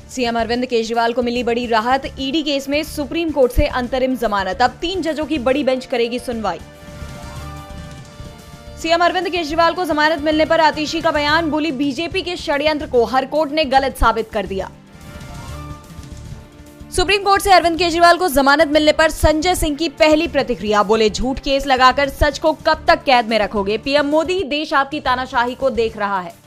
CM Arvind Kejriwal को मिली बड़ी राहत। ईडी केस में सुप्रीम कोर्ट से अंतरिम जमानत। अब 3 जजों की बड़ी बेंच करेगी सुनवाई। सीएम अरविंद केजरीवाल को जमानत मिलने पर आतिशी का बयान। बोली, बीजेपी के षड्यंत्र को हर कोर्ट ने गलत साबित कर दिया। सुप्रीम कोर्ट से अरविंद केजरीवाल को जमानत मिलने पर संजय सिंह की पहली प्रतिक्रिया। बोले, झूठ केस लगाकर सच को कब तक कैद में रखोगे? पीएम मोदी, देश आपकी तानाशाही को देख रहा है।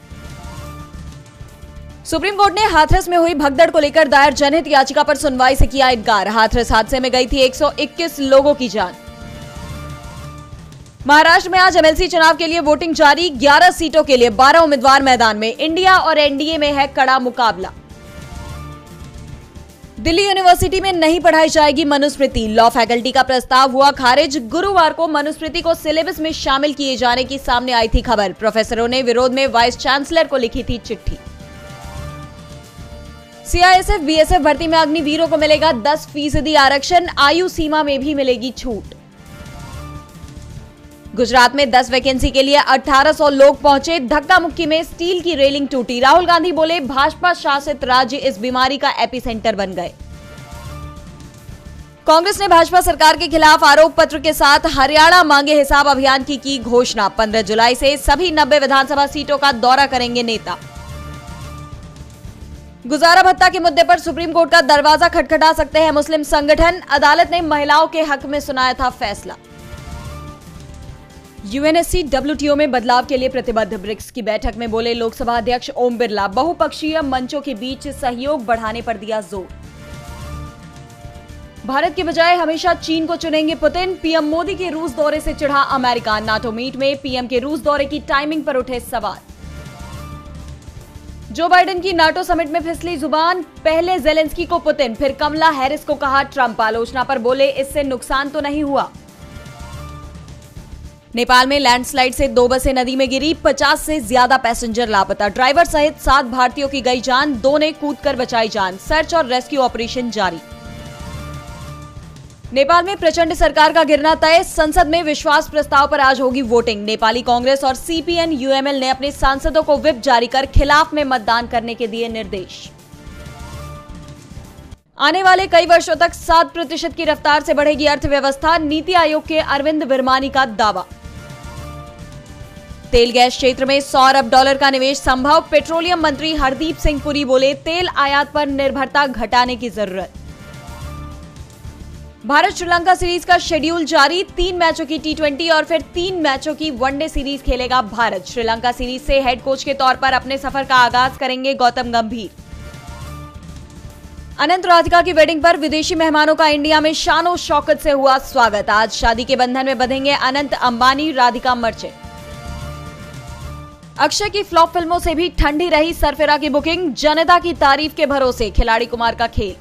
सुप्रीम कोर्ट ने हाथरस में हुई भगदड़ को लेकर दायर जनहित याचिका पर सुनवाई से किया इनकार। हाथरस हादसे में गई थी 121 लोगों की जान। महाराष्ट्र में आज एमएलसी चुनाव के लिए वोटिंग जारी। 11 सीटों के लिए 12 उम्मीदवार मैदान में। इंडिया और एनडीए में है कड़ा मुकाबला। दिल्ली यूनिवर्सिटी में नहीं पढ़ाई जाएगी मनुस्मृति। लॉ फैकल्टी का प्रस्ताव हुआ खारिज। गुरुवार को मनुस्मृति को सिलेबस में शामिल किए जाने की सामने आई थी खबर। प्रोफेसरों ने विरोध में वाइस चांसलर को लिखी थी चिट्ठी। सीआईएसएफ बीएसएफ भर्ती में अग्निवीरों को मिलेगा 10% आरक्षण। आयु सीमा में भी मिलेगी छूट। गुजरात में 10 वैकेंसी के लिए 1800 लोग पहुंचे। धक्का मुक्की में स्टील की रेलिंग टूटी। राहुल गांधी बोले, भाजपा शासित राज्य इस बीमारी का एपिसेंटर बन गए। कांग्रेस ने भाजपा सरकार के खिलाफ आरोप पत्र के साथ हरियाणा मांगे हिसाब अभियान की घोषणा। 15 जुलाई से सभी 90 विधानसभा सीटों का दौरा करेंगे नेता। गुजारा भत्ता के मुद्दे पर सुप्रीम कोर्ट का दरवाजा खटखटा सकते हैं मुस्लिम संगठन। अदालत ने महिलाओं के हक में सुनाया था फैसला। यूएनएससी डब्ल्यूटीओ में बदलाव के लिए प्रतिबद्ध। ब्रिक्स की बैठक में बोले लोकसभा अध्यक्ष ओम बिरला। बहुपक्षीय मंचों के बीच सहयोग बढ़ाने पर दिया जोर। भारत के बजाय हमेशा चीन को चुनेंगे पुतिन। पीएम मोदी के रूस दौरे से चिढ़ा अमेरिका। नाटो मीट में पीएम के रूस दौरे की टाइमिंग पर उठे सवाल। जो बाइडेन की नाटो समिट में फिसली जुबान। पहले जेलेंस्की को पुतिन, फिर कमला हैरिस को कहा ट्रंप। आलोचना पर बोले, इससे नुकसान तो नहीं हुआ। नेपाल में लैंडस्लाइड से 2 बसें नदी में गिरी। 50 से ज्यादा पैसेंजर लापता। ड्राइवर सहित 7 भारतीयों की गई जान। 2 ने कूदकर बचाई जान। सर्च और रेस्क्यू ऑपरेशन जारी। नेपाल में प्रचंड सरकार का गिरना तय। संसद में विश्वास प्रस्ताव पर आज होगी वोटिंग। नेपाली कांग्रेस और सीपीएन यूएमएल ने अपने सांसदों को व्हिप जारी कर खिलाफ में मतदान करने के दिए निर्देश। आने वाले कई वर्षों तक 7% की रफ्तार से बढ़ेगी अर्थव्यवस्था। नीति आयोग के अरविंद विरमानी का दावा। तेल गैस क्षेत्र में $100 अरब का निवेश संभव। पेट्रोलियम मंत्री हरदीप सिंह पुरी बोले, तेल आयात पर निर्भरता घटाने की जरूरत। भारत श्रीलंका सीरीज का शेड्यूल जारी। 3 मैचों की T20 और फिर 3 मैचों की वनडे सीरीज खेलेगा भारत। श्रीलंका सीरीज से हेड कोच के तौर पर अपने सफर का आगाज करेंगे गौतम गंभीर। अनंत राधिका की वेडिंग पर विदेशी मेहमानों का इंडिया में शानो शौकत से हुआ स्वागत। आज शादी के बंधन में बंधेंगे अनंत अंबानी, राधिका मर्चेंट। अक्षय की फ्लॉप फिल्मों से भी ठंडी रही सरफिरा की बुकिंग। जनता की तारीफ के भरोसे खिलाड़ी कुमार का खेल।